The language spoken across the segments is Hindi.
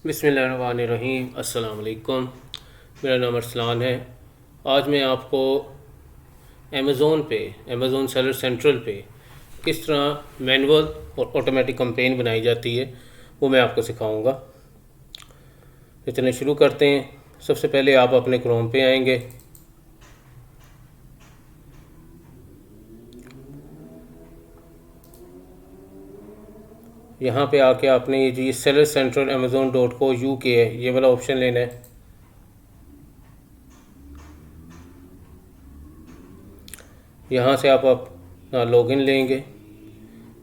बिस्मिल्लाहिर्रहमानिर्रहीम। अस्सलाम वालेकुम। मेरा नाम अरसलान है। आज मैं आपको अमेज़ोन सेलर सेंट्रल पे किस तरह मैनुअल और ऑटोमेटिक कैंपेन बनाई जाती है वो मैं आपको सिखाऊंगा। तो चलिए शुरू करते हैं। सबसे पहले आप अपने क्रोम पे आएंगे। यहाँ पे आके आपने ये जो ये सेलर सेंट्रल amazon.co.uk है, ये वाला ऑप्शन लेना है। यहाँ से आप अपना लॉगिन लेंगे।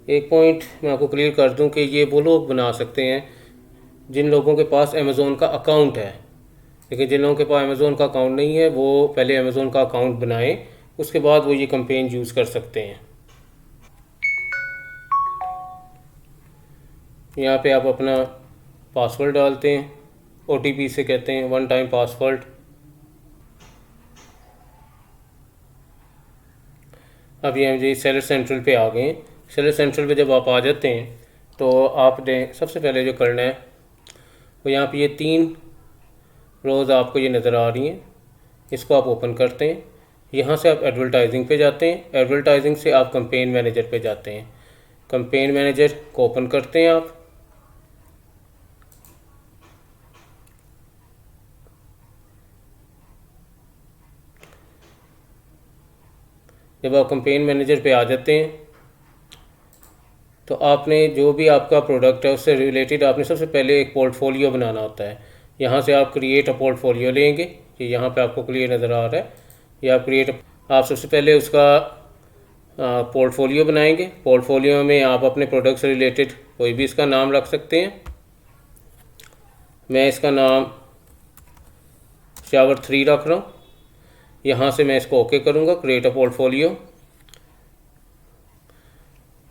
एक पॉइंट मैं आपको क्लियर कर दूं कि ये वो लोग बना सकते हैं जिन लोगों के पास अमेज़ोन का अकाउंट है, लेकिन जिन लोगों के पास अमेज़ोन का अकाउंट नहीं है वो पहले अमेज़ोन का अकाउंट बनाएं, उसके बाद वो ये कैंपेन यूज़ कर सकते हैं। यहाँ पे आप अपना पासवर्ड डालते हैं, OTP से कहते हैं, वन टाइम पासवर्ड। अब ये मुझे सेलर सेंट्रल पे आ गए हैं। सेलर सेंट्रल पे जब आप आ जाते हैं तो आपने सबसे पहले जो करना है वो यहाँ पे ये 3 रोज़ आपको ये नज़र आ रही हैं, इसको आप ओपन करते हैं। यहाँ से आप एडवर्टाइजिंग पे जाते हैं। एडवर्टाइजिंग से आप कैंपेन मैनेजर पे जाते हैं। कैंपेन मैनेजर को ओपन करते हैं आप। जब आप कैंपेन मैनेजर पे आ जाते हैं तो आपने जो भी आपका प्रोडक्ट है उससे रिलेटेड आपने सबसे पहले एक पोर्टफोलियो बनाना होता है। यहाँ से आप क्रिएट अ पोर्टफोलियो लेंगे। ये यहाँ पे आपको क्लियर नज़र आ रहा है। ये आप सबसे पहले उसका पोर्टफोलियो बनाएंगे। पोर्टफोलियो में आप अपने प्रोडक्ट से रिलेटेड कोई भी इसका नाम रख सकते हैं। मैं इसका नाम शावर 3 रख रहा हूँ। यहाँ से मैं इसको ओके करूँगा, क्रिएट अ पोर्टफोलियो।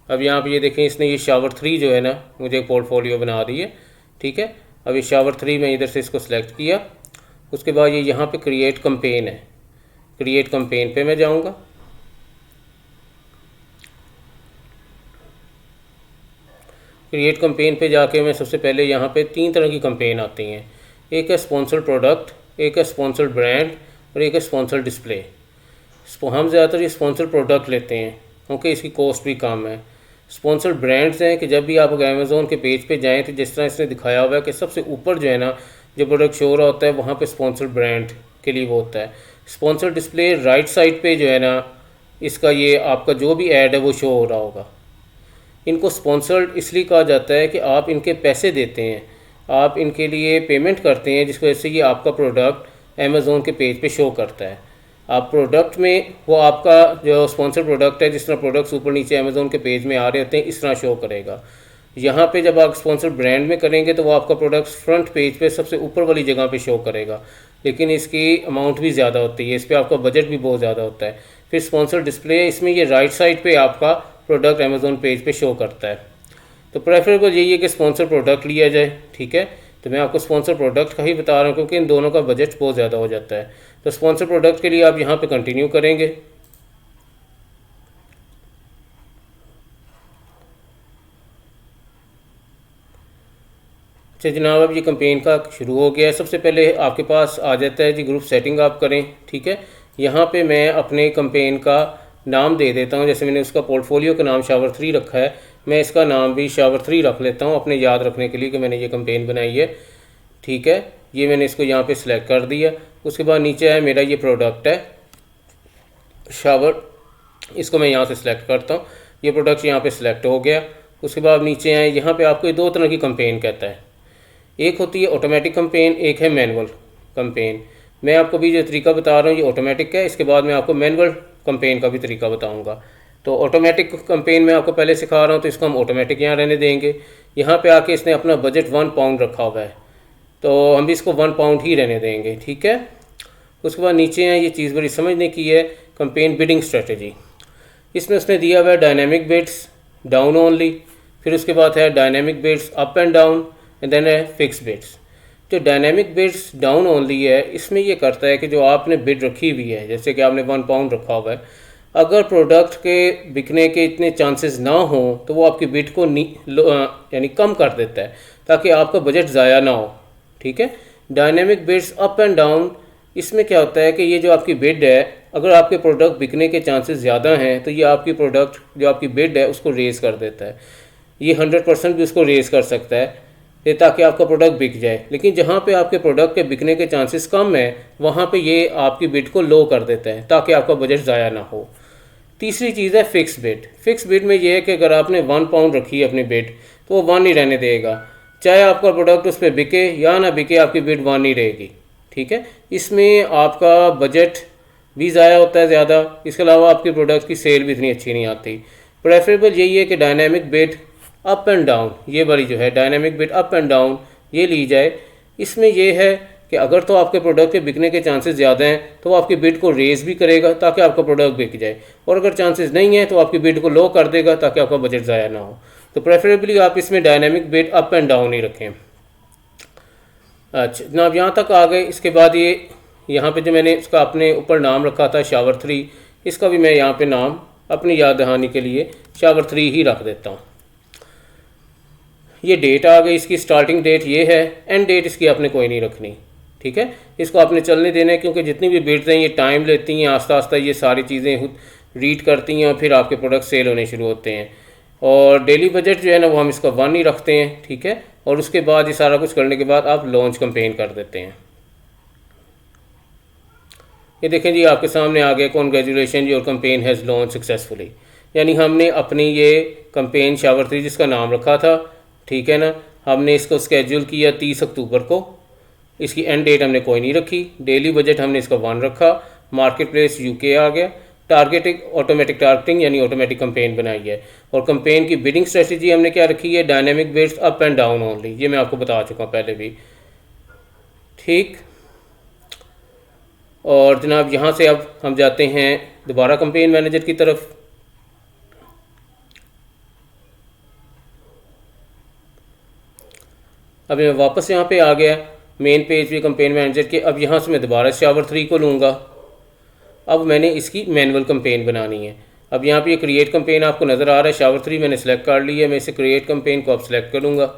अब यहाँ पे ये देखें, इसने ये शावर 3 जो है ना मुझे एक पोर्टफोलियो बना दी है। ठीक है, अब ये शावर 3 मैं इधर से इसको सिलेक्ट किया। उसके बाद ये यहाँ पे क्रिएट कैंपेन है। क्रिएट कैंपेन पे मैं जाऊँगा। क्रिएट कैंपेन पे जाके मैं सबसे पहले यहाँ पे 3 तरह की कैंपेन आती हैं। एक है स्पॉन्सर्ड प्रोडक्ट, एक है स्पॉन्सर्ड ब्रांड और एक है स्पॉन्सर्ड डिस्प्ले। हम ज़्यादातर ये स्पॉन्सर्ड प्रोडक्ट लेते हैं क्योंकि इसकी कॉस्ट भी कम है। स्पॉन्सर्ड ब्रांड्स हैं कि जब भी आप अमेज़ोन के पेज पे जाएं तो जिस तरह इसने दिखाया हुआ है कि सबसे ऊपर जो है ना जो प्रोडक्ट शो हो रहा होता है वहाँ पे स्पॉन्सर्ड ब्रांड के लिए वो होता है। स्पॉन्सर्ड डिस्प्ले राइट साइड पे जो है ना इसका ये आपका जो भी ऐड है वो शो हो रहा होगा। इनको स्पॉन्सर्ड इसलिए कहा जाता है कि आप इनके पैसे देते हैं, आप इनके लिए पेमेंट करते हैं, जिस वजह से ये आपका प्रोडक्ट अमेज़ोन के पेज पे शो करता है। आप प्रोडक्ट में वो आपका जो स्पॉन्सर प्रोडक्ट है, जिस तरह प्रोडक्ट्स ऊपर नीचे अमेज़ोन के पेज में आ रहे होते हैं इस तरह शो करेगा। यहाँ पे जब आप स्पॉन्सर ब्रांड में करेंगे तो वो आपका प्रोडक्ट फ्रंट पेज पे सबसे ऊपर वाली जगह पे शो करेगा, लेकिन इसकी अमाउंट भी ज़्यादा होती है, इस पर आपका बजट भी बहुत ज़्यादा होता है। फिर स्पॉन्सर डिस्प्ले, इसमें ये राइट साइड पे आपका प्रोडक्ट अमेज़ोन पेज पे शो करता है। तो प्रेफरेबल यही है कि स्पॉन्सर प्रोडक्ट लिया जाए। ठीक है, तो मैं आपको स्पॉन्सर प्रोडक्ट का ही बता रहा हूँ क्योंकि इन दोनों का बजट बहुत ज़्यादा हो जाता है। तो स्पॉन्सर प्रोडक्ट के लिए आप यहाँ पे कंटिन्यू करेंगे। अच्छा जनाब, अब ये कैंपेन का शुरू हो गया है। सबसे पहले आपके पास आ जाता है जी ग्रुप सेटिंग आप करें। ठीक है, यहाँ पे मैं अपने कैंपेन का नाम दे देता हूँ। जैसे मैंने उसका पोर्टफोलियो का नाम शावर 3 रखा है, मैं इसका नाम भी शावर 3 रख लेता हूँ अपने याद रखने के लिए कि मैंने ये कैंपेन बनाई है। ठीक है, ये मैंने इसको यहाँ पे सिलेक्ट कर दिया। उसके बाद नीचे है मेरा ये प्रोडक्ट है शावर, इसको मैं यहाँ से सिलेक्ट करता हूँ। ये प्रोडक्ट यहाँ पे सिलेक्ट हो गया। उसके बाद नीचे आए, यहाँ पे आपको 2 तरह की कैंपेन कहता है। एक होती है ऑटोमेटिक कैंपेन, एक है मैनुअल कैंपेन। मैं आपको भी जो तरीका बता रहा हूँ ये ऑटोमेटिक है, इसके बाद मैं आपको मैनुअल कैंपेन का भी तरीका बताऊँगा। तो ऑटोमेटिक कैंपेन मैं आपको पहले सिखा रहा हूँ, तो इसको हम ऑटोमेटिक यहाँ रहने देंगे। यहाँ पे आके इसने अपना बजट 1 पाउंड रखा हुआ है, तो हम भी इसको 1 पाउंड ही रहने देंगे। ठीक है, उसके बाद नीचे हैं, ये चीज़ बड़ी समझने की है, कैंपेन बिडिंग स्ट्रेटजी। इसमें उसने दिया हुआ है डायनेमिक बिड्स डाउन ओनली, फिर उसके बाद है dynamic bids up and down, and then है फिक्स बिड्स। जो डायनेमिक बिड्स डाउन ओनली है, इसमें ये करता है कि जो आपने बिड रखी हुई है, जैसे कि आपने 1 पाउंड रखा हुआ है, अगर प्रोडक्ट के बिकने के इतने चांसेस ना हो तो वो आपकी बिड को यानी कम कर देता है ताकि आपका बजट ज़ाया ना हो। ठीक है। Dynamic bids up and down, इसमें क्या होता है कि ये जो आपकी बिड है, अगर आपके प्रोडक्ट बिकने के चांसेस ज़्यादा हैं तो ये आपकी प्रोडक्ट जो आपकी बिड है उसको रेज़ कर देता है। ये 100% भी उसको रेज़ कर सकता है ये ताकि आपका प्रोडक्ट बिक जाए। लेकिन जहाँ पे आपके प्रोडक्ट के बिकने के चांसेस कम है वहाँ पे ये आपकी बिड को लो कर देता है ताकि आपका बजट ज़ाया ना हो। तीसरी चीज़ है फिक्स बिड। फिक्स बिड में ये है कि अगर आपने 1 पाउंड रखी है अपनी बिड तो वो 1 ही रहने देगा, चाहे आपका प्रोडक्ट उस पर बिके या ना बिके, आपकी बिड 1 ही रहेगी, ठीक है। इसमें आपका बजट भी ज़ाया होता है ज़्यादा, इसके अलावा आपकी प्रोडक्ट की सेल भी इतनी अच्छी नहीं आती। प्रेफरेबल यही है कि dynamic bid up and down, ये वाली जो है dynamic bid up and down, ये ली जाए। इसमें यह है कि अगर तो आपके प्रोडक्ट के बिकने के चांसेस ज़्यादा हैं तो वो आपकी बिड को रेज़ भी करेगा ताकि आपका प्रोडक्ट बिक जाए, और अगर चांसेस नहीं है तो आपकी बिड को लो कर देगा ताकि आपका बजट ज़ाया ना हो। तो प्रेफरेबली आप इसमें dynamic bid up and down ही रखें। अच्छा जनाब, यहाँ तक आ गए। इसके बाद ये यहाँ पे जो मैंने इसका अपने ऊपर नाम रखा था शावर 3, इसका भी मैं यहाँ पे नाम अपनी याद दहानी के लिए शावर 3 ही रख देता हूँ। ये डेट आ गई, इसकी स्टार्टिंग डेट ये है, एंड डेट इसकी आपने कोई नहीं रखनी, ठीक है। इसको आपने चलने देना है क्योंकि जितनी भी बिड्स हैं ये टाइम लेती हैं, आस्ता आस्ता ये सारी चीज़ें रीड करती हैं और फिर आपके प्रोडक्ट सेल होने शुरू होते हैं। और डेली बजट जो है ना वो हम इसका 1 ही रखते हैं, ठीक है। और उसके बाद ये सारा कुछ करने के बाद आप लॉन्च कैंपेन कर देते हैं। ये देखें जी, आपके सामने आ गया congratulation your campaign has launch successfully, यानी हमने अपनी ये कैंपेन शावर 3 जिसका नाम रखा था, ठीक है ना, हमने इसको स्केड्यूल किया 30 अक्टूबर को। इसकी एंड डेट हमने कोई नहीं रखी। डेली बजट हमने इसका 1 रखा। मार्केट प्लेस यूके आ गया। टारगेटिंग ऑटोमेटिक टारगेटिंग यानी ऑटोमेटिक कैंपेन बनाई है। और कैंपेन की बिडिंग स्ट्रेटजी हमने क्या रखी है, dynamic bids up and down only, ये मैं आपको बता चुका हूँ पहले भी, ठीक। और जनाब यहाँ से अब हम जाते हैं दोबारा कैंपेन मैनेजर की तरफ। अब मैं वापस यहाँ पे आ गया मेन पेज पे कैंपेन मैनेजर के। अब यहाँ से मैं दोबारा शावर 3 को लूँगा। अब मैंने इसकी मैनुअल कैंपेन बनानी है। अब यहाँ पे ये क्रिएट कैंपेन आपको नज़र आ रहा है, शावर 3 मैंने सेलेक्ट कर ली है। मैं इसे क्रिएट कैंपेन को अब सेलेक्ट करूँगा।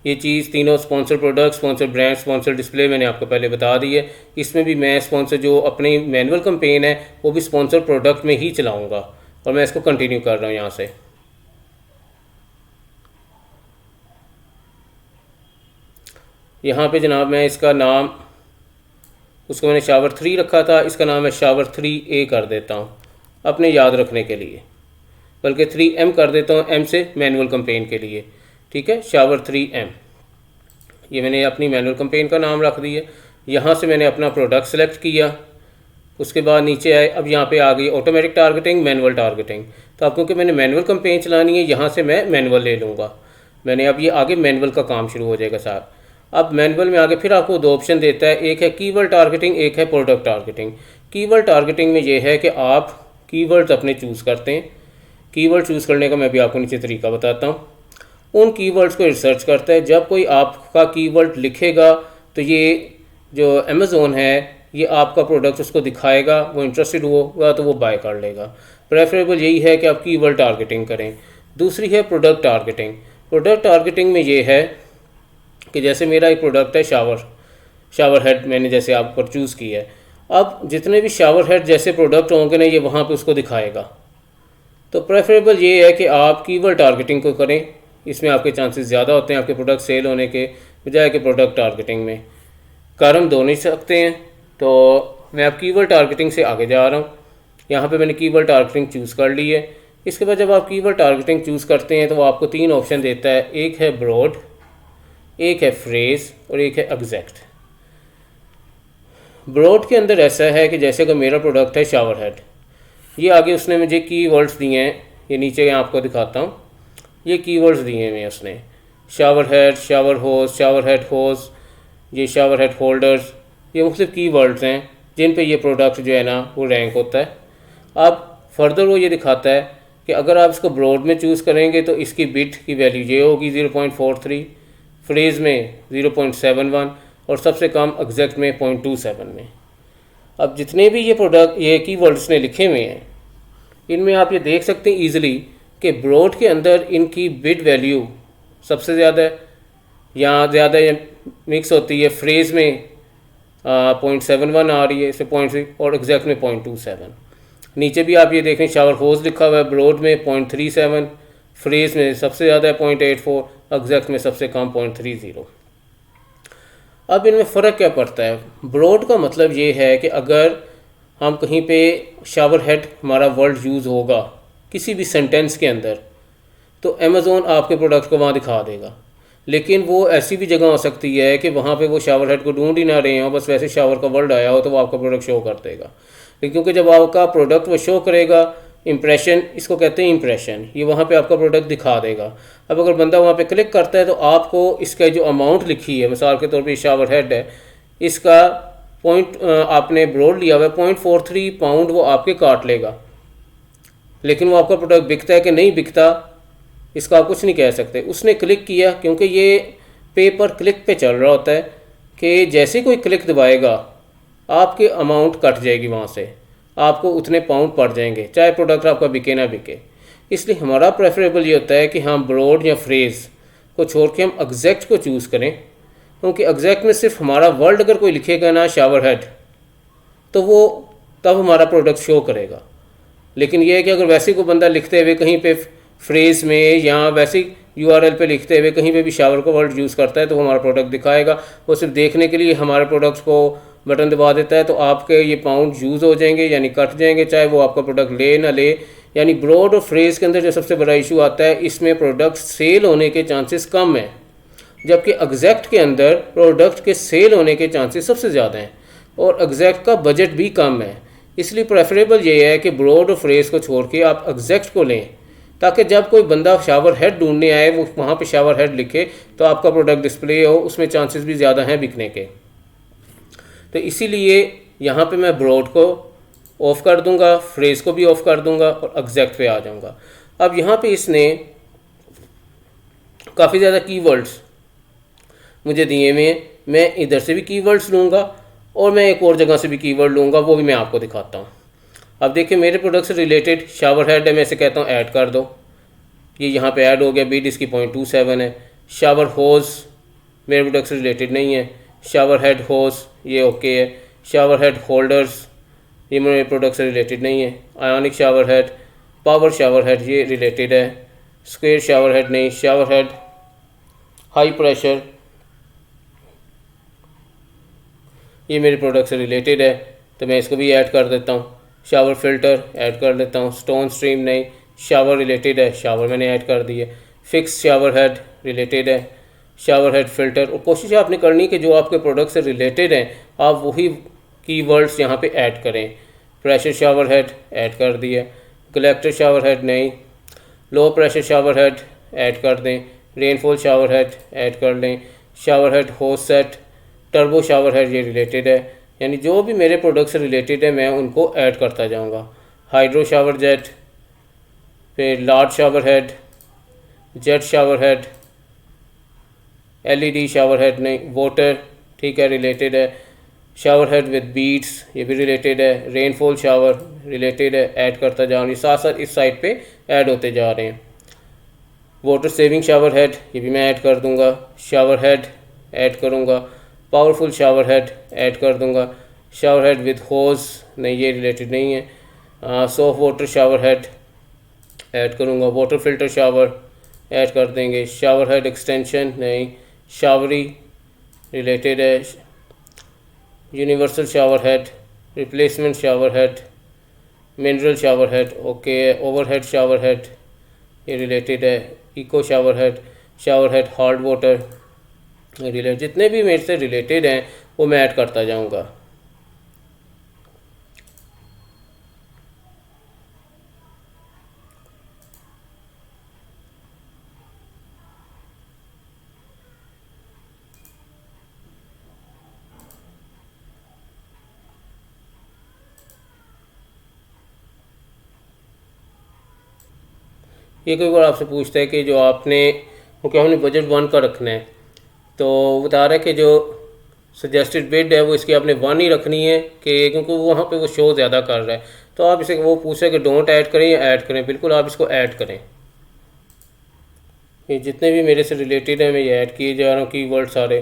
ये चीज़ तीनों sponsor product, sponsor brand, sponsor display मैंने आपको पहले बता दी है। इसमें भी मैं स्पॉन्सर जो अपनी मैनुअल कैंपेन है वो भी स्पॉन्सर प्रोडक्ट में ही चलाऊँगा, और मैं इसको कंटिन्यू कर रहा हूँ यहाँ से। यहाँ पे जनाब मैं इसका नाम, उसको मैंने शावर 3 रखा था, इसका नाम है शावर 3A कर देता हूँ अपने याद रखने के लिए, बल्कि 3M कर देता हूँ, M से मैनुअल कैंपेन के लिए, ठीक है। शावर 3M, ये मैंने अपनी मैनुअल कैंपेन का नाम रख दिया। यहाँ से मैंने अपना प्रोडक्ट सेलेक्ट किया। उसके बाद नीचे आए, अब यहाँ पे आ गई ऑटोमेटिक टारगेटिंग, मैनुअल टारगेटिंग। तो अब क्योंकि मैंने मैनुअल कैंपेन चलानी है, यहाँ से मैं मैनुअल ले लूँगा। मैंने अब ये आगे मैनुअल का काम शुरू हो जाएगा साहब। अब मैनुअल में आगे फिर आपको 2 ऑप्शन देता है, एक है कीवर्ड टारगेटिंग, एक है प्रोडक्ट टारगेटिंग। कीवर्ड टारगेटिंग में ये है कि आप कीवर्ड्स अपने चूज़ करते हैं। कीवर्ड चूज़ करने का मैं भी आपको नीचे तरीका बताता हूँ। उन कीवर्ड्स को रिसर्च करता है। जब कोई आपका कीवर्ड लिखेगा तो ये जो अमेज़ोन है ये आपका प्रोडक्ट उसको दिखाएगा, वो इंटरेस्टेड होगा तो वो बाय कर लेगा। प्रेफरेबल यही है कि आप कीवर्ड टारगेटिंग करें। दूसरी है प्रोडक्ट टारगेटिंग। प्रोडक्ट टारगेटिंग में ये है कि जैसे मेरा एक प्रोडक्ट है शावर हेड, मैंने जैसे आप पर चूज़ किया है। अब जितने भी शावर हेड जैसे प्रोडक्ट होंगे ना ये वहाँ पे उसको दिखाएगा। तो प्रेफरेबल ये है कि आप कीवर्ड टारगेटिंग को करें, इसमें आपके चांसेस ज़्यादा होते हैं आपके प्रोडक्ट सेल होने के बजाय कि प्रोडक्ट टारगेटिंग में। कर हम दोनों ही सकते हैं। तो मैं अब कीवर्ड टारगेटिंग से आगे जा रहा हूँ। यहाँ पे मैंने कीवर्ड टारगेटिंग चूज़ कर ली है। इसके बाद जब आप कीवर्ड टारगेटिंग चूज़ करते हैं तो वो आपको 3 ऑप्शन देता है, एक है ब्रॉड, एक है फ्रेज और एक है एग्जैक्ट। ब्रॉड के अंदर ऐसा है कि जैसे कि मेरा प्रोडक्ट है शावर हेड, ये आगे उसने मुझे कीवर्ड्स दिए हैं, ये नीचे मैं आपको दिखाता हूँ। ये कीवर्ड्स दिए हैं उसने, शावर हेड, शावर होज, शावर हेड होज, ये शावर हेड होल्डर्स, ये मुख्तलिफ कीवर्ड्स हैं जिन पे ये प्रोडक्ट जो है ना वो रैंक होता है। अब फर्दर वो ये दिखाता है कि अगर आप इसको ब्रॉड में चूज़ करेंगे तो इसकी बिट की वैल्यू ये होगी 0.43, फ्रेज़ में 0.71 और सबसे कम एग्जैक्ट में 0.27 में। अब जितने भी ये प्रोडक्ट ये कीवर्ड्स ने लिखे हुए हैं इनमें आप ये देख सकते हैं ईज़िली कि ब्रोड के अंदर इनकी बिड वैल्यू सबसे ज़्यादा है, यहाँ ज़्यादा मिक्स होती है। फ्रेज़ में 0.71 आ रही है, इसे 0.3 और एग्जैक्ट में 0.27। नीचे भी आप ये देखें शावर होज लिखा हुआ है, ब्रोड में 0.37, फ्रेज़ में सबसे ज़्यादा है 0.84, एग्जैक्ट में सबसे कम 0.30। अब इनमें फ़र्क क्या पड़ता है? ब्रोड का मतलब ये है कि अगर हम कहीं पे शावर हेड हमारा वर्ड यूज़ होगा किसी भी सेंटेंस के अंदर, तो अमेज़ोन आपके प्रोडक्ट को वहाँ दिखा देगा। लेकिन वो ऐसी भी जगह हो सकती है कि वहाँ पे वो शावर हेड को ढूंढ ही ना रहे हो, बस वैसे शावर का वर्ड आया हो तो वो आपका प्रोडक्ट शो कर देगा। लेकिन क्योंकि जब आपका प्रोडक्ट वो शो करेगा, इंप्रेशन इसको कहते हैं, इंप्रेशन, ये वहाँ पे आपका प्रोडक्ट दिखा देगा। अब अगर बंदा वहाँ पे क्लिक करता है तो आपको इसका जो अमाउंट लिखी है, मिसाल के तौर पे शावर हेड है, इसका पॉइंट आपने ब्रोड लिया हुआ है 0.43 पाउंड वो आपके काट लेगा। लेकिन वो आपका प्रोडक्ट बिकता है कि नहीं बिकता, इसका आप कुछ नहीं कह सकते। उसने क्लिक किया, क्योंकि ये पे पर क्लिक पे चल रहा होता है कि जैसे कोई क्लिक दबाएगा आपके अमाउंट कट जाएगी, वहाँ से आपको उतने पाउंड पड़ जाएंगे, चाहे प्रोडक्ट आपका बिके ना बिके। इसलिए हमारा प्रेफरेबल ये होता है कि हम ब्रोड या फ्रेज़ को छोड़ के हम एग्जैक्ट को चूज़ करें, क्योंकि एग्जैक्ट में सिर्फ हमारा वर्ड अगर कोई लिखेगा ना शावर हेड, तो वो तब हमारा प्रोडक्ट शो करेगा। लेकिन यह है कि अगर वैसे को बंदा लिखते हुए कहीं पे फ्रेज़ में या वैसे यूआरएल पे लिखते हुए कहीं पे भी शावर का वर्ड यूज़ करता है तो वो हमारा प्रोडक्ट दिखाएगा। वो सिर्फ देखने के लिए हमारे प्रोडक्ट को बटन दबा देता है, तो आपके ये पाउंड यूज़ हो जाएंगे, यानी कट जाएंगे, चाहे वो आपका प्रोडक्ट ले ना ले। यानी ब्रोड और फ्रेज़ के अंदर जो सबसे बड़ा इशू आता है, इसमें प्रोडक्ट सेल होने के चांसेस कम हैं, जबकि एग्जैक्ट के अंदर प्रोडक्ट के सेल होने के चांसेस सबसे ज़्यादा हैं और एग्जैक्ट का बजट भी कम है। इसलिए प्रेफरेबल ये है कि ब्रोड और फ्रेज़ को छोड़ के आप एग्जैक्ट को लें, ताकि जब कोई बंदा शावर हेड ढूंढने आए वो वहाँ पे शावर हेड लिखे तो आपका प्रोडक्ट डिस्प्ले हो, उसमें चांसेस भी ज़्यादा हैं बिकने के। तो इसीलिए यहाँ पे मैं ब्रोड को ऑफ़ कर दूँगा, फ्रेज़ को भी ऑफ़ कर दूँगा और एग्जैक्ट पे आ जाऊँगा। अब यहाँ पे इसने काफ़ी ज़्यादा कीवर्ड्स मुझे दिए हुए हैं, मैं इधर से भी कीवर्ड्स लूँगा और मैं एक और जगह से भी कीवर्ड लूँगा, वो भी मैं आपको दिखाता हूँ। अब देखिए मेरे प्रोडक्ट से रिलेटेड शावर हेड है, मैं इसे कहता हूँ ऐड कर दो, ये यहाँ पे ऐड हो गया, बीड इसकी 0.27 है। शावर होज मेरे प्रोडक्ट से रिलेटेड नहीं है, शावर हेड होज ये ओके है। शावर हेड होल्डर्स ये मेरे प्रोडक्ट से रिलेटेड नहीं है। Ionic shower head, power shower head ये रिलेटेड है। स्क्वायर शावर हेड नहीं। शावर हेड हाई प्रेशर ये मेरे प्रोडक्ट से रिलेटेड है, तो मैं इसको भी ऐड कर देता हूँ। शावर फिल्टर ऐड कर लेता हूँ। स्टोन स्ट्रीम नहीं, शावर रिलेटेड है, शावर मैंने ऐड कर दी है। फिक्स शावर हेड रिलेटेड है। शावर हेड फिल्टर, और कोशिश आपने करनी कि जो आपके प्रोडक्ट से रिलेटेड हैं आप वही कीवर्ड्स यहाँ पे ऐड करें। प्रेशर शावर हेड ऐड कर दिया। कलेक्टर शावर हेड नहीं। Low pressure shower head add कर दें। रेनफॉल शावर हेड ऐड कर लें। शावर हेड होज सेट, टर्बो शावर हेड ये रिलेटेड है, यानी जो भी मेरे प्रोडक्ट से रिलेटेड है मैं उनको ऐड करता जाऊंगा। हाइड्रो शावर जेट, फिर large shower head, jet shower head, LED shower head नहीं, वाटर ठीक है रिलेटेड है। शावर हेड विद बीड्स ये भी रिलेटेड है। रेनफॉल शावर रिलेटेड है, ऐड करता जाऊँगी, साथ साथ इस साइड पे ऐड होते जा रहे हैं। वाटर सेविंग शावर हेड ये भी मैं ऐड कर दूंगा। शावर हेड ऐड करूँगा। पावरफुल शावर हेड ऐड कर दूंगा। शावर हेड विद होज नहीं, ये रिलेटेड नहीं है। Soft water shower head add करूँगा। वाटर फिल्टर शावर ऐड कर देंगे। शावर हेड एक्सटेंशन नहीं, शावरी रिलेटेड है। Universal shower head, replacement shower head, mineral shower head okay है। ओवरहेड शावर हेड ये रिलेटेड है। Eco shower head hard water related, जितने भी मेरे से रिलेटेड हैं वो मैं ऐड करता जाऊंगा। ये कोई बार आपसे पूछता है कि जो आपने क्योंकि हमने बजट 1 का रखना है, तो बता रहा है कि जो सजेस्टेड बिड है वो इसकी आपने 1 ही रखनी है, कि क्योंकि वहाँ पे वो शो ज़्यादा कर रहा है। तो आप इसे, वो पूछे कि डोंट ऐड करें या ऐड करें, बिल्कुल आप इसको ऐड करें। ये जितने भी मेरे से रिलेटेड हैं मैं ये ऐड किए जा रहा हूँ कीवर्ड सारे।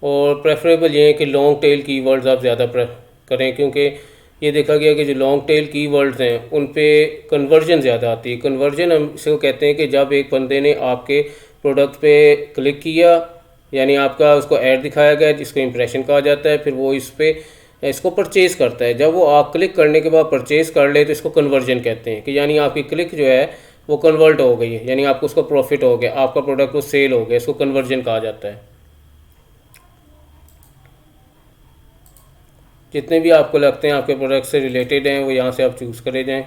और प्रेफरेबल ये है कि लॉन्ग टेल कीवर्ड्स आप ज़्यादा करें, क्योंकि ये देखा गया कि जो लॉन्ग टेल कीवर्ड्स हैं उन पे कन्वर्जन ज़्यादा आती है। कन्वर्जन हम इसको कहते हैं कि जब एक बंदे ने आपके प्रोडक्ट पे क्लिक किया, यानी आपका उसको ऐड दिखाया गया जिसको इंप्रेशन कहा जाता है, फिर वो इस पे इसको परचेज़ करता है। जब वो आप क्लिक करने के बाद परचेज़ कर ले तो इसको कन्वर्जन कहते हैं, कि यानी आपकी क्लिक जो है वो कन्वर्ट हो गई है, यानी आपको उसको प्रॉफिट हो गया, आपका प्रोडक्ट वो सेल हो गया, इसको कन्वर्जन कहा जाता है। जितने भी आपको लगते हैं आपके प्रोडक्ट से रिलेटेड हैं वो यहाँ से आप चूज़ करे जाएं।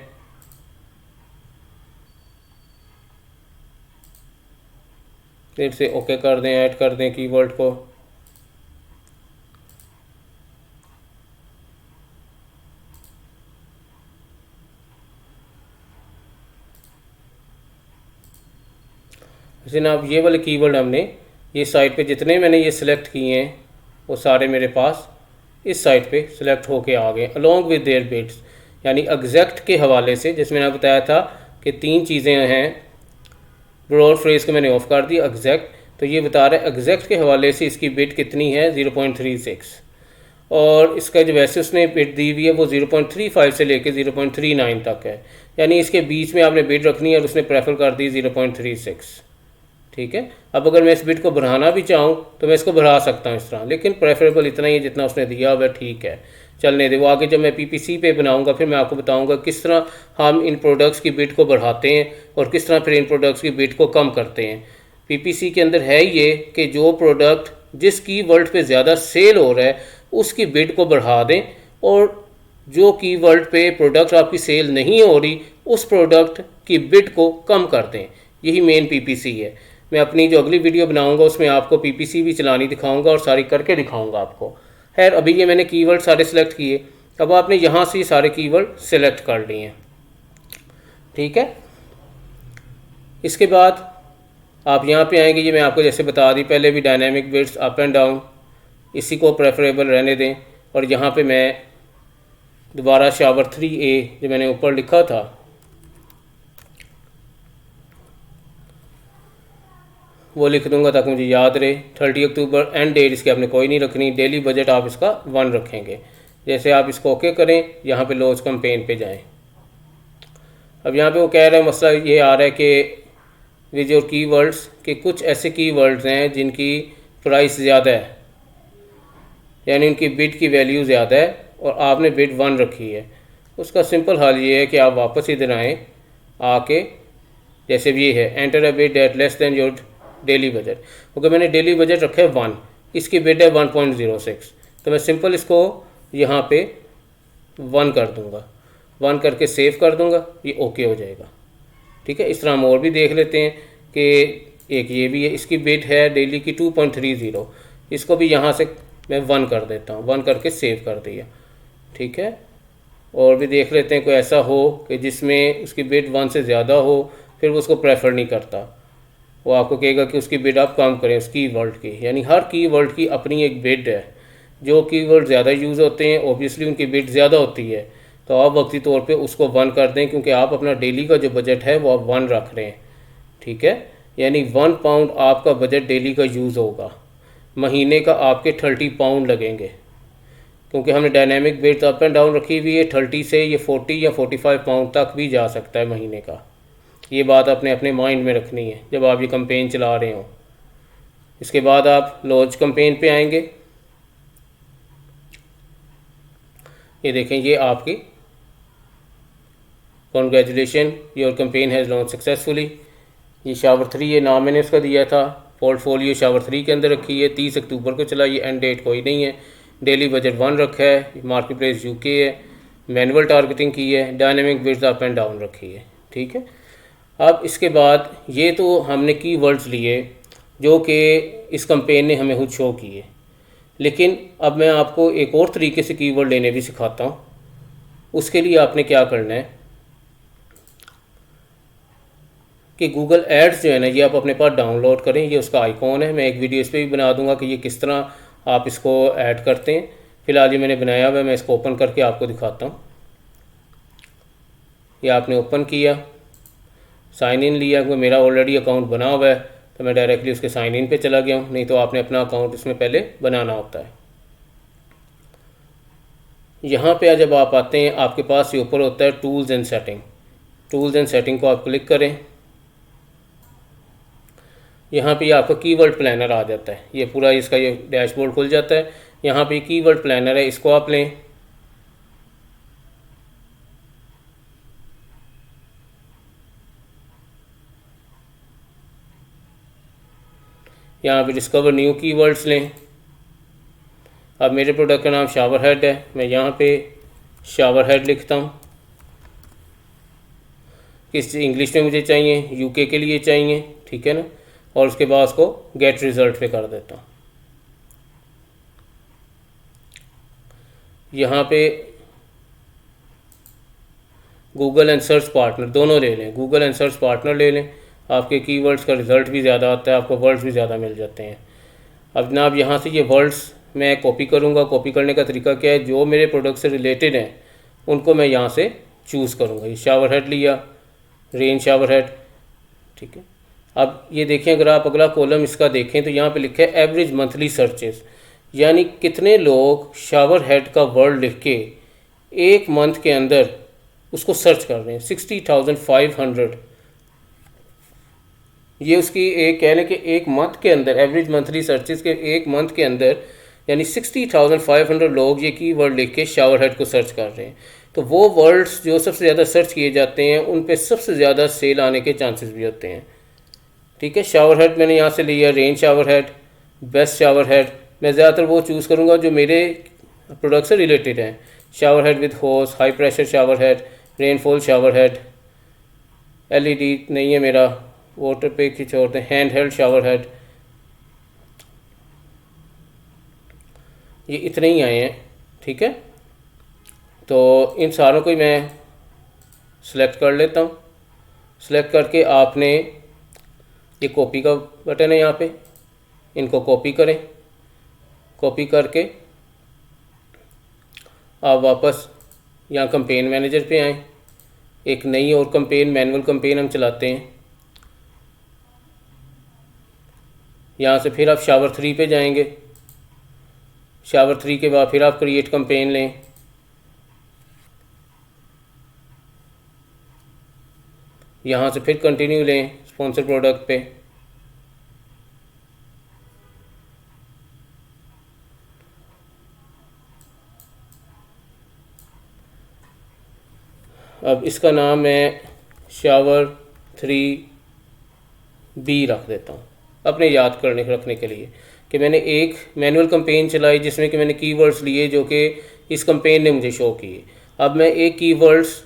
फिर से ओके कर दें, ऐड कर दें कीवर्ड को। जनाब ये वाले कीवर्ड हमने ये साइट पे जितने मैंने ये सिलेक्ट किए हैं वो सारे मेरे पास इस साइट पे सिलेक्ट होके आ गए अलोंग विद देयर बिट्स, यानी एग्जैक्ट के हवाले से। जिसमें मैंने बताया था कि 3 चीज़ें हैं, ब्रॉड फ्रेज को मैंने ऑफ कर दी, एग्जैक्ट तो ये बता रहा है एग्जैक्ट के हवाले से इसकी बिट कितनी है 0.36, और इसका जो वैसे उसने बिट दी हुई है वो 0.35 से लेके 0.39 तक है, यानी इसके बीच में आपने बिट रखनी है और उसने प्रेफर कर दी 0.36। ठीक है, अब अगर मैं इस बिट को बढ़ाना भी चाहूँ तो मैं इसको बढ़ा सकता हूँ इस तरह, लेकिन प्रेफरेबल इतना ही है जितना उसने दिया हुआ ठीक है, चलने दे। वो आगे जब मैं पीपीसी पे बनाऊँगा फिर मैं आपको बताऊँगा किस तरह हम इन प्रोडक्ट्स की बिट को बढ़ाते हैं और किस तरह फिर इन प्रोडक्ट्स की बिट को कम करते हैं। पीपीसी के अंदर है ये कि जो प्रोडक्ट जिस कीवर्ड पे ज़्यादा सेल हो रहा है उसकी बिट को बढ़ा दें, और जो कीवर्ड पे प्रोडक्ट आपकी सेल नहीं हो रही उस प्रोडक्ट की बिट को कम कर दें। यही मेन पीपीसी है। मैं अपनी जो अगली वीडियो बनाऊंगा उसमें आपको पीपीसी भी चलानी दिखाऊंगा और सारी करके दिखाऊंगा आपको। खैर अभी ये मैंने कीवर्ड सारे सिलेक्ट किए, अब आपने यहाँ से सारे कीवर्ड सिलेक्ट कर लिए हैं। ठीक है, इसके बाद आप यहाँ पे आएंगे, ये मैं आपको जैसे बता दी पहले भी, dynamic bits up and down, इसी को प्रेफरेबल रहने दें। और यहाँ पे मैं दोबारा शावर 3A जो मैंने ऊपर लिखा था वो लिख दूंगा ताकि मुझे याद रहे। 30 अक्टूबर एंड डेट इसकी आपने कोई नहीं रखनी। डेली बजट आप इसका 1 रखेंगे। जैसे आप इसको ओके करें, यहाँ पे लॉन्च कैंपेन पे जाएं। अब यहाँ पे वो कह रहे हैं, मसला ये आ रहा है कि विद योर कीवर्ड्स के कुछ ऐसे कीवर्ड्स हैं जिनकी प्राइस ज़्यादा है, यानी उनकी बिड की वैल्यू ज़्यादा है और आपने बिड 1 रखी है। उसका सिंपल हल ये है कि आप वापस इधर आएँ, आके जैसे भी ये है enter a bid at less than your daily budget. Okay, मैंने डेली बजट रखा है 1, इसकी बिड है 1.06, तो मैं सिंपल इसको यहाँ पे 1 कर दूँगा, 1 करके सेव कर दूँगा, ये ओके हो जाएगा। ठीक है, इस तरह हम और भी देख लेते हैं कि एक ये भी है, इसकी बिड है डेली की 2.30, इसको भी यहाँ से मैं 1 कर देता हूँ, 1 करके सेव कर दिया। ठीक है, और भी देख लेते हैं कोई ऐसा हो कि जिसमें उसकी बिड 1 से ज़्यादा हो, फिर वो उसको प्रेफर नहीं करता, वो आपको कहेगा कि उसकी बिड आप कम करें उस कीवर्ड की। यानी हर कीवर्ड की अपनी एक बिड है। जो कीवर्ड ज़्यादा यूज़ होते हैं ऑब्वियसली उनकी बिड ज़्यादा होती है, तो आप वक्ती तौर पे उसको 1 कर दें, क्योंकि आप अपना डेली का जो बजट है वो आप 1 रख रहे हैं। ठीक है, यानी 1 पाउंड आपका बजट डेली का यूज़ होगा, महीने का आपके 30 पाउंड लगेंगे, क्योंकि हमने dynamic bid up and down रखी हुई है। 30 से ये 40 या 45 पाउंड तक भी जा सकता है महीने का। ये बात आपने अपने माइंड में रखनी है जब आप ये कैंपेन चला रहे हो। इसके बाद आप लॉन्च कैंपेन पे आएंगे, ये देखें, ये आपकी congratulation your campaign has launch successfully. ये शावर 3 ये नाम मैंने उसका दिया था। पोर्टफोलियो शावर 3 के अंदर रखी है, 30 अक्टूबर को चला, ये एंड डेट कोई नहीं है। डेली बजट 1 रखा है, मार्केट प्लेस यूके है, मैनुअल टारगेटिंग की है, dynamic bids up and down रखी है। ठीक है, अब इसके बाद ये तो हमने कीवर्ड्स लिए जो कि इस कैंपेन ने हमें खुद शो किए, लेकिन अब मैं आपको एक और तरीके से कीवर्ड लेने भी सिखाता हूँ। उसके लिए आपने क्या करना है कि गूगल एड्स जो है ना, ये आप अपने पास डाउनलोड करें। ये उसका आइकॉन है, मैं एक वीडियो इस पर भी बना दूंगा कि ये किस तरह आप इसको ऐड करते हैं। फ़िलहाल ये मैंने बनाया हुआ है, मैं इसको ओपन करके आपको दिखाता हूँ। ये आपने ओपन किया, साइन इन लिया, क्योंकि मेरा ऑलरेडी अकाउंट बना हुआ है तो मैं डायरेक्टली उसके साइन इन पे चला गया हूँ, नहीं तो आपने अपना अकाउंट इसमें पहले बनाना होता है। यहाँ पे जब आप आते हैं आपके पास ये ऊपर होता है tools and setting. Tools and setting को आप क्लिक करें, यहाँ पे आपका कीवर्ड प्लानर आ जाता है, ये पूरा इसका ये डैशबोर्ड खुल जाता है। यहाँ पे कीवर्ड प्लानर है, इसको आप लें। यहाँ पे डिस्कवर न्यू कीवर्ड्स लें। अब मेरे प्रोडक्ट का नाम शावर हेड है, मैं यहाँ पे शावर हेड लिखता हूँ। किस इंग्लिश में मुझे चाहिए, यूके के लिए चाहिए, ठीक है ना। और उसके बाद उसको गेट रिज़ल्ट पे कर देता हूँ। यहाँ पे गूगल एंड सर्च पार्टनर दोनों ले लें, गूगल एंड सर्च पार्टनर ले लें, आपके कीवर्ड्स का रिज़ल्ट भी ज़्यादा आता है, आपको वर्ड्स भी ज़्यादा मिल जाते हैं। अब जनाब यहाँ से ये वर्ड्स मैं कॉपी करूँगा। कॉपी करने का तरीका क्या है, जो मेरे प्रोडक्ट से रिलेटेड हैं उनको मैं यहाँ से चूज़ करूँगा। ये शावर हेड लिया, रेन शावर हेड, ठीक है। अब ये देखें, अगर आप अगला कॉलम इसका देखें तो यहाँ पे लिखा है एवरेज मंथली सर्चेस, यानी कितने लोग शावर हेड का वर्ड लिख के एक मंथ के अंदर उसको सर्च कर रहे हैं। 60,500 ये उसकी एक कह लें कि एक मंथ के अंदर एवरेज मंथली सर्चेस के एक मंथ के अंदर यानी 60,500 लोग ये कीवर्ड लिख के शावर हेड को सर्च कर रहे हैं। तो वो वर्ड्स जो सबसे ज़्यादा सर्च किए जाते हैं उन पे सबसे ज़्यादा सेल आने के चांसेस भी होते हैं, ठीक है। शावर हेड मैंने यहाँ से लिया, rain shower head, best shower head. मैं ज़्यादातर वो चूज़ करूँगा जो मेरे प्रोडक्ट से रिलेटेड हैं। शावर हेड विद होस, high pressure shower head, rainfall shower head, LED नहीं है मेरा, वाटर पे की छोड़ते हैं, हैंड हेल्ड शावर हेड। ये इतने ही आए हैं, ठीक है। तो इन सारों को मैं सिलेक्ट कर लेता हूँ। सिलेक्ट करके आपने ये कॉपी का बटन है यहाँ पे, इनको कॉपी करें। कॉपी करके आप वापस यहाँ कंपेन मैनेजर पे आएँ। एक नई और कंपेन, मैनुअल कंपेन हम चलाते हैं। यहाँ से फिर आप शावर 3 पे जाएंगे। शावर 3 के बाद फिर आप क्रिएट कंपेन लें। यहाँ से फिर कंटिन्यू लें स्पॉन्सर प्रोडक्ट पे। अब इसका नाम मैं शावर 3B रख देता हूँ अपने याद करने रखने के लिए कि मैंने एक मैनुअल कंपेन चलाई जिसमें कि मैंने कीवर्ड्स लिए जो कि इस कंपेन ने मुझे शो किए। अब मैं एक कीवर्ड्स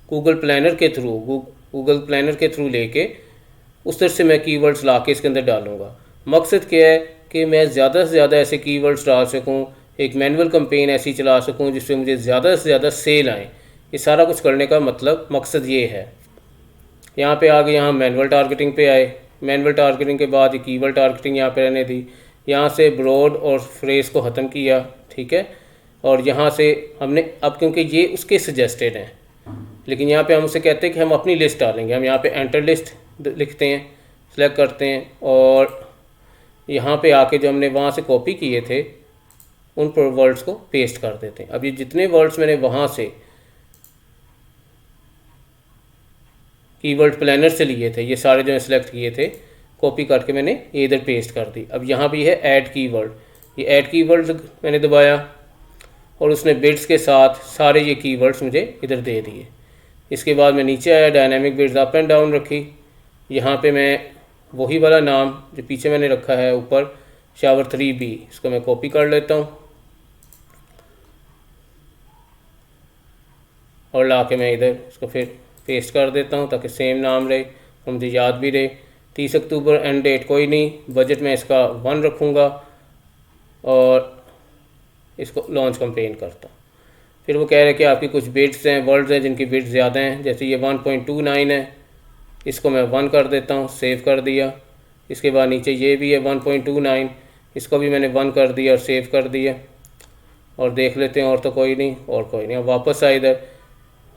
गूगल प्लानर के थ्रू लेके उस तरह से मैं कीवर्ड्स ला के इसके अंदर डालूँगा। मकसद क्या है कि मैं ज़्यादा से ज़्यादा ऐसे कीवर्ड्स डाल सकूँ, एक मैनुअल कंपेन ऐसी चला सकूँ जिससे मुझे ज़्यादा से ज़्यादा सेल आए। ये सारा कुछ करने का मकसद ये है। यहाँ पे आगे यहाँ मैनुअल टारगेटिंग पे आए। मैनुअल टारगेटिंग के बाद ये कीवर्ड टारगेटिंग यहाँ पे रहने दी। यहाँ से ब्रॉड और फ्रेज को ख़त्म किया, ठीक है। और यहाँ से हमने अब क्योंकि ये उसके सजेस्टेड हैं, लेकिन यहाँ पे हम उसे कहते हैं कि हम अपनी लिस्ट डालेंगे। हम यहाँ पे एंटर लिस्ट लिखते हैं, सेलेक्ट करते हैं और यहाँ पे आके जो हमने वहाँ से कॉपी किए थे उन वर्ड्स को पेस्ट कर देते हैं। अब ये जितने वर्ड्स मैंने वहाँ से कीवर्ड प्लानर से लिए थे, ये सारे जो सिलेक्ट किए थे, कॉपी करके मैंने ये इधर पेस्ट कर दी। अब यहाँ भी है ऐड कीवर्ड, ये ऐड कीवर्ड मैंने दबाया और उसने बिड्स के साथ सारे ये कीवर्ड्स मुझे इधर दे दिए। इसके बाद मैं नीचे आया, dynamic bids up and down रखी। यहाँ पे मैं वही वाला नाम जो पीछे मैंने रखा है ऊपर शावर 3B, इसको मैं कॉपी कर लेता हूँ और ला के मैं इधर इसको फिर पेस्ट कर देता हूँ ताकि सेम नाम रहे और मुझे याद भी रहे। 30 अक्टूबर एंड डेट कोई नहीं, बजट में इसका 1 रखूँगा और इसको लॉन्च कंपेन करता हूँ। फिर वो कह रहे हैं कि आपकी कुछ बिड्स हैं, वर्ड्स हैं जिनकी बिड्स ज़्यादा हैं, जैसे ये 1.29 है, इसको मैं 1 कर देता हूँ, सेव कर दिया। इसके बाद नीचे ये भी है 1.29, इसको भी मैंने 1 कर दिया और सेव कर दिया। और देख लेते हैं और तो कोई नहीं, और कोई नहीं। अब वापस आए इधर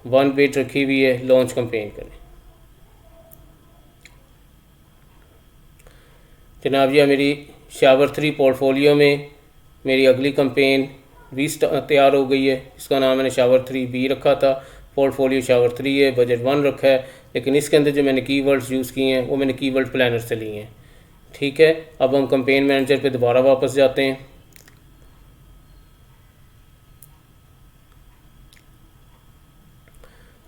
1 बिट रखी हुई है, लॉन्च कैंपेन करें। जनाब यह मेरी शावर 3 पोर्टफोलियो में मेरी अगली कैंपेन भी तैयार हो गई है। इसका नाम मैंने शावर 3B रखा था। पोर्टफोलियो शावर 3 है, बजट 1 रखा है, लेकिन इसके अंदर जो मैंने कीवर्ड्स यूज़ किए हैं वो मैंने कीवर्ड प्लानर से लिए हैं। ठीक है, अब हम कैंपेन मैनेजर पे दोबारा वापस जाते हैं।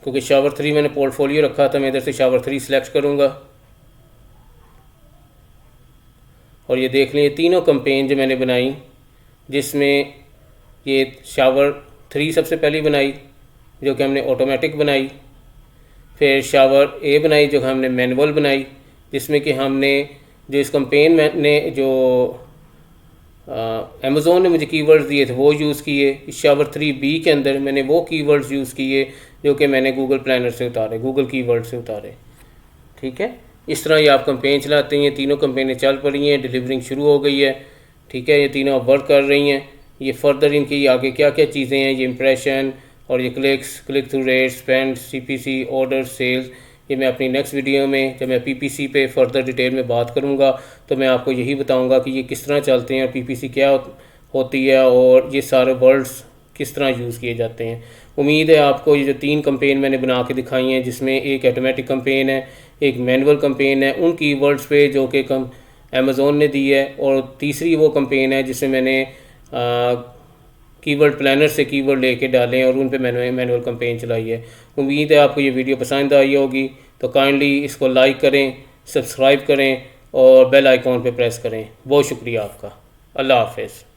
क्योंकि शावर 3 मैंने पोर्टफोलियो रखा था, मैं इधर से शावर 3 सिलेक्ट करूँगा और ये देख लें, ये तीनों कैंपेन जो मैंने बनाई, जिसमें ये शावर 3 सबसे पहले बनाई जो कि हमने ऑटोमेटिक बनाई, फिर शावर ए बनाई जो हमने मैनुअल बनाई, जिसमें कि हमने जो इस कैंपेन में ने जो अमेज़ोन ने मुझे कीवर्ड्स दिए थे वो यूज़ किए। इस शावर 3B के अंदर मैंने वो कीवर्ड्स यूज़ किए जो कि मैंने गूगल प्लानर से उतारे, गूगल कीवर्ड से उतारे। ठीक है, इस तरह ये आप कैंपेन चलाते हैं। तीनों कैंपेनें चल पड़ी हैं, डिलीवरिंग शुरू हो गई है। ठीक है, ये तीनों अब वर्क कर रही हैं। ये फर्दर इनकी आगे क्या क्या चीज़ें हैं, ये इंप्रेशन और ये clicks, click through rate, spend, CPC, order, sales, ये मैं अपनी नेक्स्ट वीडियो में जब मैं PPC पे फर्दर डिटेल में बात करूँगा तो मैं आपको यही बताऊँगा कि ये किस तरह चलते हैं और PPC क्या होती है और ये सारे वर्ड्स किस तरह यूज़ किए जाते हैं। उम्मीद है आपको ये जो 3 कैंपेन मैंने बना के दिखाई हैं, जिसमें एक ऑटोमेटिक कैंपेन है, एक मैनुअल कैंपेन है उन कीवर्ड्स पे जो कि अमेज़ोन ने दी है, और तीसरी वो कैंपेन है जिसमें मैंने कीवर्ड प्लानर से कीवर्ड लेके डालें और उन पे मैनुअल कैंपेन चलाई है। उम्मीद है आपको ये वीडियो पसंद आई होगी, तो काइंडली इसको लाइक करें, सब्सक्राइब करें और बेल आइकॉन पे प्रेस करें। बहुत शुक्रिया आपका। अल्लाह हाफ़िज़।